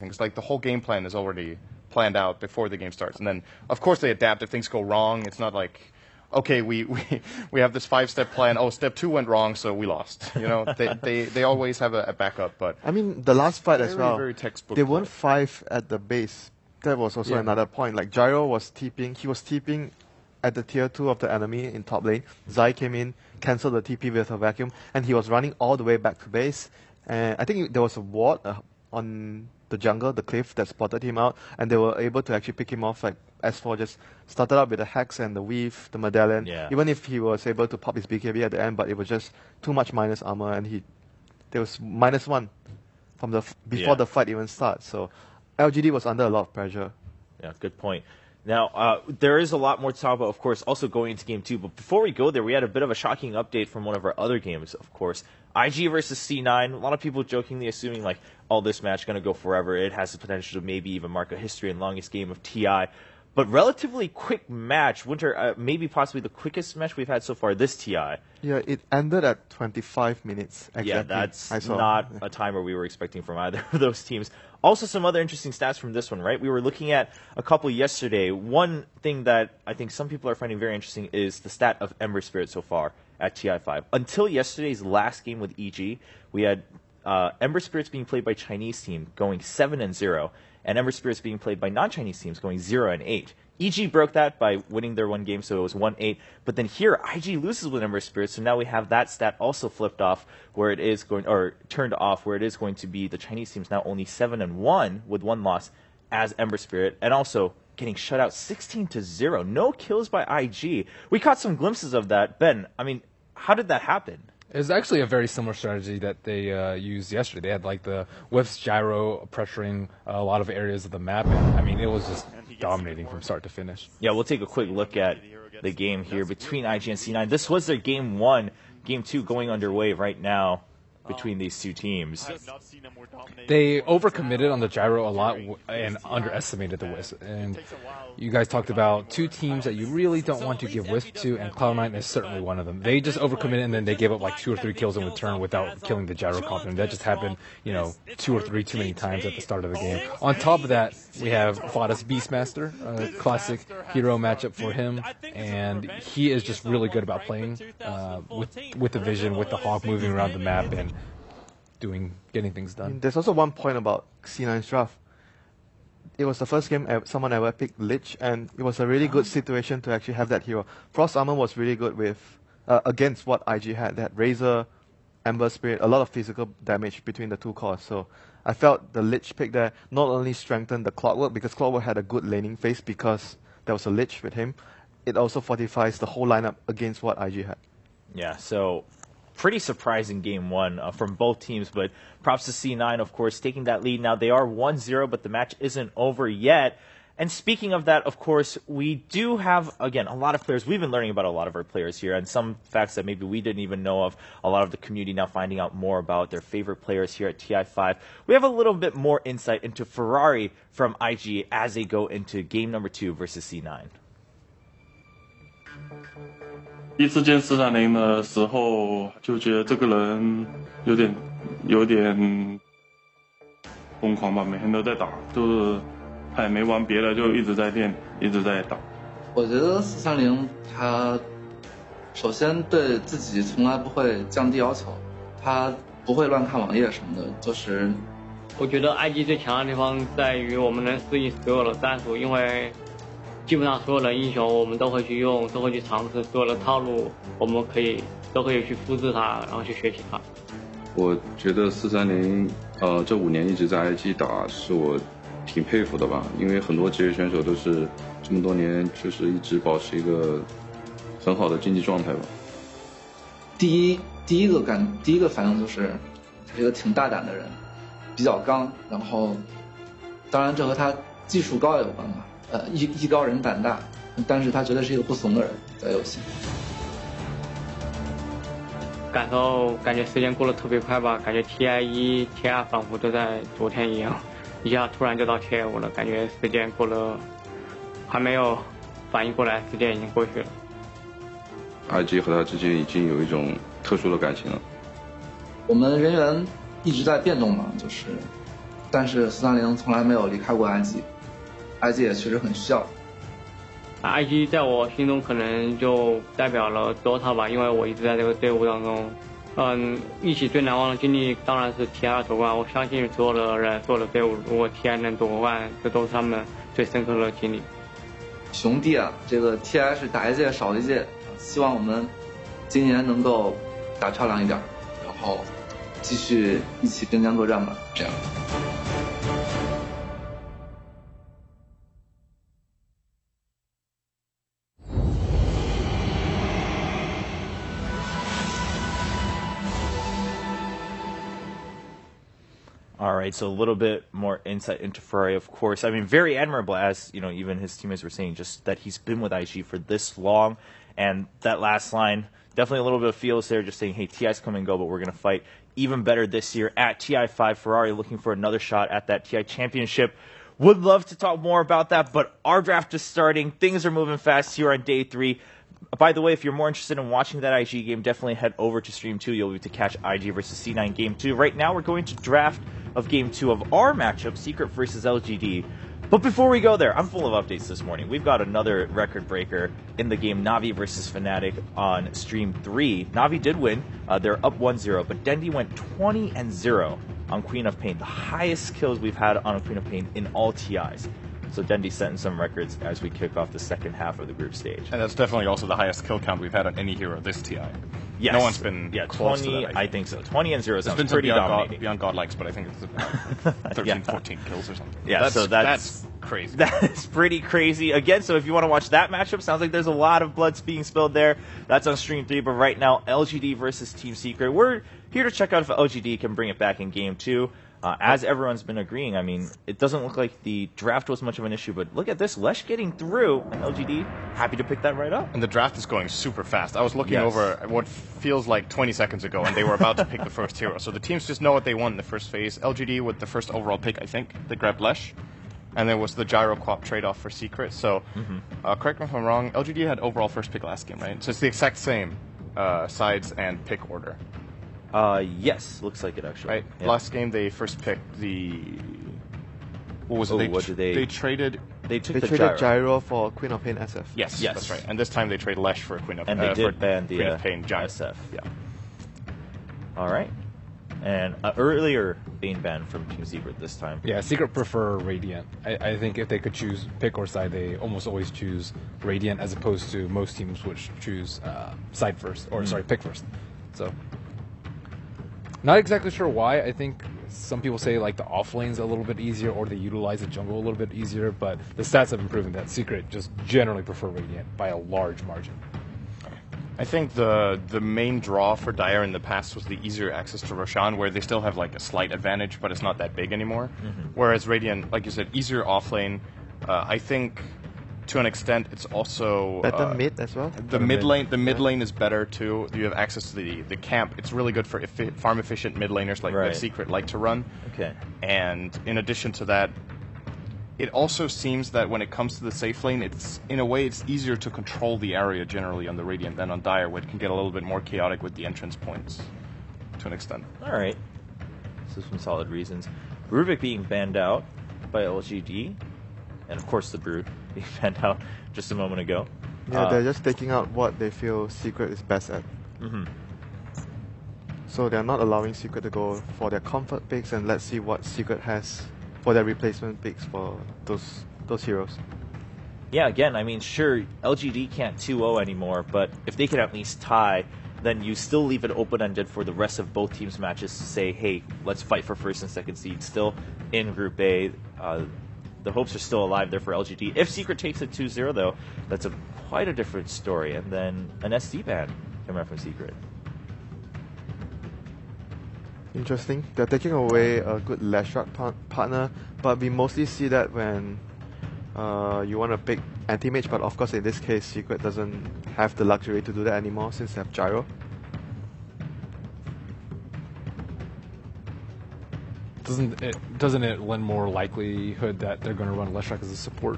It's like the whole game plan is already planned out before the game starts, and then of course they adapt if things go wrong. It's not like, okay, we have this 5-step plan. Oh, step 2 went wrong, so we lost. You know, they always have a backup. But I mean, the last fight as well, very textbook. They weren't 5 at the base. That was also another point. Like Gyro was TPing. He was TPing at the tier 2 of the enemy in top lane. Zai came in, cancelled the TP with a vacuum, and he was running all the way back to base. And I think there was a ward on the jungle, the cliff, that spotted him out, and they were able to actually pick him off. Like S4 just started out with the Hex and the Weave, the Medallion. Yeah. Even if he was able to pop his BKB at the end, but it was just too much minus armor, and there was -1 from before the fight even starts. So LGD was under a lot of pressure. Yeah, good point. Now, there is a lot more to talk about, of course, also going into Game 2. But before we go there, we had a bit of a shocking update from one of our other games, of course. IG versus C9. A lot of people jokingly assuming, like, oh, this match going to go forever. It has the potential to maybe even mark a history and longest game of TI. But relatively quick match. Winter, maybe possibly the quickest match we've had so far this TI. Yeah, it ended at 25 minutes. Exactly. Yeah, that's not a timer we were expecting from either of those teams. Also, some other interesting stats from this one, right? We were looking at a couple yesterday. One thing that I think some people are finding very interesting is the stat of Ember Spirit so far at TI5. Until yesterday's last game with EG, we had Ember Spirits being played by Chinese team going 7-0, and Ember Spirits being played by non-Chinese teams going 0-8. EG broke that by winning their one game, so it was 1-8. But then here, IG loses with Ember Spirits, so now we have that stat also flipped off, where it is going, or turned off, where it is going to be the Chinese teams now only 7-1 with 1 loss as Ember Spirit, and also getting shut out 16-0. No kills by IG. We caught some glimpses of that. Ben, I mean, how did that happen? It's actually a very similar strategy that they used yesterday. They had like the Whiffs Gyro pressuring a lot of areas of the map, and I mean, it was just dominating from start to finish. Yeah, we'll take a quick look at the game here between IG and C9. This was their Game 1. Game 2 going underway right now between these two teams. They overcommitted on the Gyro a lot and underestimated the Wisp. And you guys talked about two teams that you really don't want to give Wisp to, and Cloud9 is certainly one of them. They just overcommitted, and then they gave up like 2 or 3 kills in return without killing the Gyro confident. That just happened, 2 or 3 too many times at the start of the game. On top of that, we have Vada's Beastmaster, a classic hero matchup for him, and he is just really good about playing with the vision, with the Hawk moving around the map, and getting things done. There's also one point about C9's draft. It was the first game someone ever picked Lich, and it was a really good situation to actually have that hero. Frost Armor was really good with against what IG had. They had Razor, Ember Spirit, a lot of physical damage between the two cores. So I felt the Lich pick there not only strengthened the Clockwork, because Clockwork had a good laning phase because there was a Lich with him, it also fortifies the whole lineup against what IG had. Yeah, so pretty surprising Game 1 from both teams, but props to C9, of course, taking that lead. Now, they are 1-0, but the match isn't over yet. And speaking of that, of course, we do have, again, a lot of players. We've been learning about a lot of our players here, and some facts that maybe we didn't even know of. A lot of the community now finding out more about their favorite players here at TI5. We have a little bit more insight into Ferrari from IG as they go into game number 2 versus C9. 第一次见430的时候，就觉得这个人有点疯狂吧，每天都在打，就是他也没玩别的，就一直在练，一直在打。我觉得430他首先对自己从来不会降低要求，他不会乱看网页什么的，就是我觉得 IG 最强的地方在于我们能适应所有的战术，因为 基本上所有的英雄我们都会去用，都会去尝试所有的套路，我们都可以去复制它，然后去学习它。我觉得430，这5年一直在 IG 打，是我挺佩服的吧，因为很多职业选手都是这么多年就是一直保持一个很好的竞技状态吧。第一个反应就是他是一个挺大胆的人，比较刚，然后当然这和他技术高有关吧。 艺高人胆大，但是他绝对是一个不怂的人，在游戏。感觉时间过得特别快吧，感觉 TI1、TI2仿佛都在昨天一样，一下突然就到 TI5了，感觉时间过了，还没有反应过来，时间已经过去了。IG 和他之间已经有一种特殊的感情了。我们人员一直在变动嘛，就是但是430从来没有离开过 IG，IG 也确实很需要。IG 在我心中可能就代表了 Dota 吧，因为我一直在这个队伍当中。一起最难忘的经历当然是 TI 夺冠。我相信所有的人、所有的队伍，如果 TI 能夺冠，这都是他们最深刻的经历。兄弟啊，这个 TI 是打一届少一届，希望我们今年能够打漂亮一点，然后继续一起并肩作战吧。这样。All right, so a little bit more insight into Ferrari, of course. I mean, very admirable, as you know, even his teammates were saying, just that he's been with IG for this long, and that last line, definitely a little bit of feels there, just saying, hey, TI's come and go, but we're going to fight even better this year at TI5. Ferrari looking for another shot at that TI championship. Would love to talk more about that, but our draft is starting. Things are moving fast here on day 3. By the way, if you're more interested in watching that IG game, definitely head over to Stream 2. You'll be able to catch IG versus C9 Game 2. Right now, we're going to draft of Game 2 of our matchup, Secret versus LGD. But before we go there, I'm full of updates this morning. We've got another record breaker in the game, Navi versus Fnatic on Stream 3. Navi did win. They're up 1-0, but Dendi went 20-0 on Queen of Pain, the highest kills we've had on a Queen of Pain in all TIs. So Dendi setting some records as we kick off the second half of the group stage. And that's definitely also the highest kill count we've had on any hero this TI. Yes. No one's been close 20, to that. I think so. 20-0 sounds been pretty dominating. Beyond Godlikes, but I think it's about 13, 14 kills or something. Yeah, that's crazy. That's pretty crazy. Again, so if you want to watch that matchup, sounds like there's a lot of blood being spilled there. That's on Stream 3, but right now, LGD versus Team Secret. We're here to check out if LGD can bring it back in Game 2. As everyone's been agreeing, I mean, it doesn't look like the draft was much of an issue, but look at this. Lesh getting through, and LGD happy to pick that right up. And the draft is going super fast. I was looking over what feels like 20 seconds ago, and they were about to pick the first hero. So the teams just know what they want in the first phase. LGD with the first overall pick, I think. They grabbed Lesh. And there was the Gyro Quap trade-off for Secret. So, correct me if I'm wrong, LGD had overall first pick last game, right? So it's the exact same sides and pick order. Yes, looks like it actually. Right. Yeah. Last game they first picked the. What was it? What did they? They traded. They took They the traded Gyro for Queen of Pain SF. Yes, Yes. that's right. And this time they trade Lesh for Queen of And they did ban the Queen of Pain Gyro. SF. Yeah. All right. And earlier Bane ban from Team Secret this time. Yeah, Secret prefer Radiant. I think if they could choose pick or side, they almost always choose Radiant as opposed to most teams which choose side first, or sorry, pick first. So, not exactly sure why. I think some people say like the off lane's a little bit easier, or they utilize the jungle a little bit easier, but the stats have been proving that Secret just generally prefer Radiant by a large margin. I think the main draw for Dire in the past was the easier access to Roshan, where they still have like a slight advantage, but it's not that big anymore. Whereas Radiant, like you said, easier off lane. I think to an extent it's also Better mid as well. The mid lane is better too. You have access to the camp. It's really good for farm efficient mid laners like Right. Secret like to run. Okay. And in addition to that, it also seems that when it comes to the safe lane, it's in a way it's easier to control the area generally on the Radiant than on Dire, where it can get a little bit more chaotic with the entrance points to an extent. All right. So some solid reasons. Rubik being banned out by LGD, and of course the Brood being banned out just a moment ago. Yeah, they're just taking out what they feel Secret is best at. So they're not allowing Secret to go for their comfort picks, and let's see what Secret has for their replacement picks for those heroes. Yeah, again, I mean, sure, LGD can't 2-0 anymore, but if they can at least tie, then you still leave it open-ended for the rest of both teams' matches to say, hey, let's fight for first and second seed still in Group A. The hopes are still alive there for LGD. If Secret takes it 2-0, though, that's quite a different story. And then an SD ban coming out from Secret. Interesting. They're taking away a good Lashrock partner, but we mostly see that when you want to pick anti-mage, but of course in this case Secret doesn't have the luxury to do that anymore since they have Gyro. Doesn't it lend more likelihood that they're going to run Leshrac as a support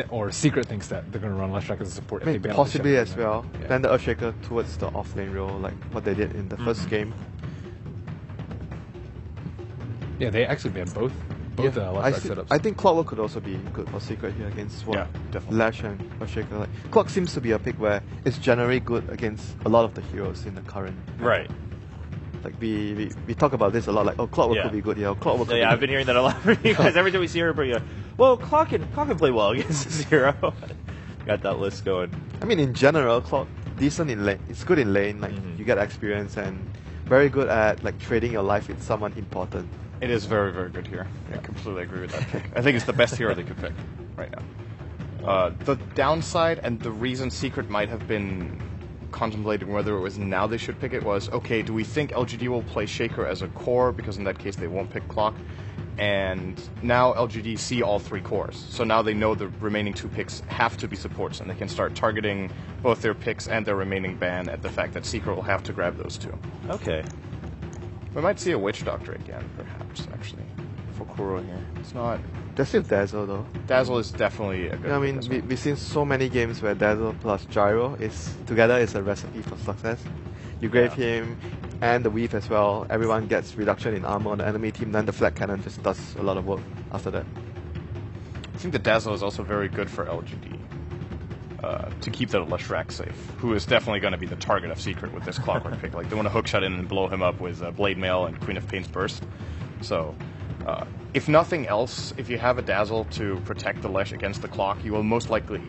or Secret thinks that they're going to run Leshrac as a support? I mean, if they ban possibly Leshrac, as well. Yeah. Then the Earthshaker towards the off lane role, like what they did in the first game. Yeah, they actually banned both left setups. I think Clockwork could also be good for Secret here against Yeah, definitely. Lash and Shaker. Like, Clock seems to be a pick where it's generally good against a lot of the heroes in the current. Right. Like we talk about this a lot. Like, oh, Clockwork could be good. Yeah, Clockwork. Could be I've good. been hearing that a lot from you guys. Every time we see her, but well, Clock can play well against this hero. Got that list going. I mean, in general, Clock decent in lane. It's good in lane. Like you get experience and very good at like trading your life with someone important. It is very, very good here. I completely agree with that pick. I think it's the best hero they could pick right now. The downside and the reason Secret might have been contemplating whether it was now they should pick it was, okay, do we think LGD will play Shaker as a core, because in that case they won't pick Clock, and now LGD see all 3 cores, so now they know the remaining 2 picks have to be supports, and they can start targeting both their picks and their remaining ban at the fact that Secret will have to grab those 2. Okay. We might see a Witch Doctor again, perhaps, actually, for Kuro here. It's not... There's still Dazzle though. Dazzle is definitely a good Yeah, I mean, pick as well. we've seen so many games where Dazzle plus Gyro is together is a recipe for success. You grave him and the Weave as well. Everyone gets reduction in armor on the enemy team. Then the Flat Cannon just does a lot of work after that. I think the Dazzle is also very good for LGD. To keep the Leshrac safe, who is definitely going to be the target of Secret with this Clockwork pick. Like, they want to hookshot in and blow him up with Blade Mail and Queen of Pain's Burst. So, if nothing else, if you have a Dazzle to protect the Lesh against the Clock, you will most likely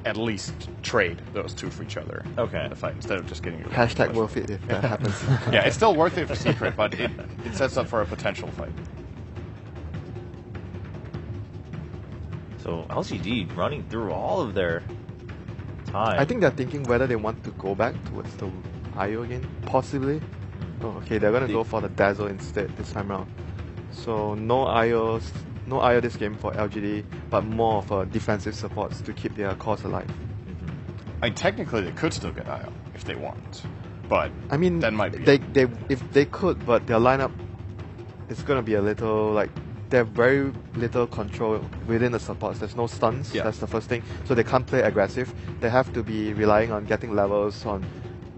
at least trade those 2 for each other in the fight, instead of just getting your Hashtag worth it if that happens. Yeah, it's still worth it for Secret, but it sets up for a potential fight. So LGD running through all of their time. I think they're thinking whether they want to go back towards the I.O again, possibly. Oh, okay, they're gonna go for the Dazzle instead this time around. So no I.O this game for LGD, but more of a defensive supports to keep their cores alive. I mean, technically they could still get IO if they want, but I mean, that might be they if they could, but their lineup is gonna be a little like they have very little control within the supports. There's no stuns. Yeah. That's the first thing. So they can't play aggressive. They have to be relying on getting levels on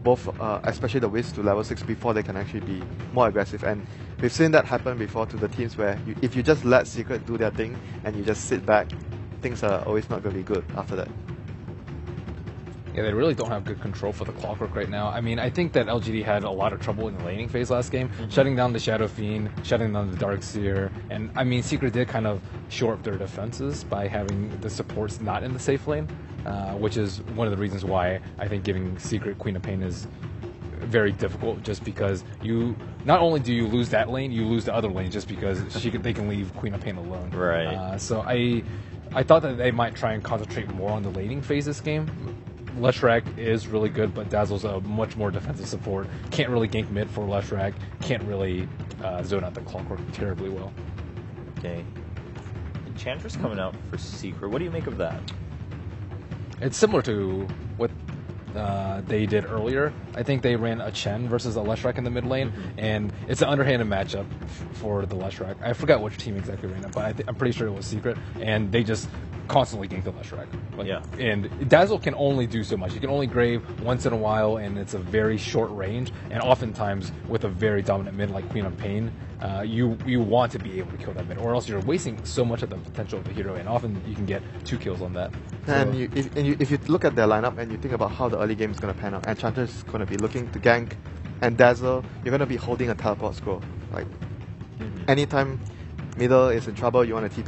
both, especially the Wiz to level 6 before they can actually be more aggressive. And we've seen that happen before to the teams where if you just let Secret do their thing and you just sit back, things are always not going to be good after that. Yeah, they really don't have good control for the Clockwork right now. I mean, I think that LGD had a lot of trouble in the laning phase last game, shutting down the Shadow Fiend, shutting down the Darkseer, and I mean, Secret did kind of shore up their defenses by having the supports not in the safe lane, which is one of the reasons why I think giving Secret Queen of Pain is very difficult, just because you not only do you lose that lane, you lose the other lane just because they can leave Queen of Pain alone. Right. So I thought that they might try and concentrate more on the laning phase this game. Leshrac is really good, but Dazzle's a much more defensive support. Can't really gank mid for Leshrac. Can't really zone out the Clockwork terribly well. Okay. Enchantress coming out for Secret. What do you make of that? It's similar to what they did earlier. I think they ran a Chen versus a Leshrac in the mid lane, and it's an underhanded matchup for the Leshrac. I forgot which team exactly ran it, but I'm pretty sure it was Secret, and they just constantly gank the Leshrac. And Dazzle can only do so much. You can only grave once in a while, and it's a very short range, and oftentimes with a very dominant mid like Queen of Pain, you want to be able to kill that mid, or else you're wasting so much of the potential of the hero, and often you can get 2 kills on that. And if you look at their lineup and you think about how the early game is going to pan out, Enchantress is going to be looking to gank, and Dazzle, you're going to be holding a teleport scroll. Like, anytime middle is in trouble, you want to TP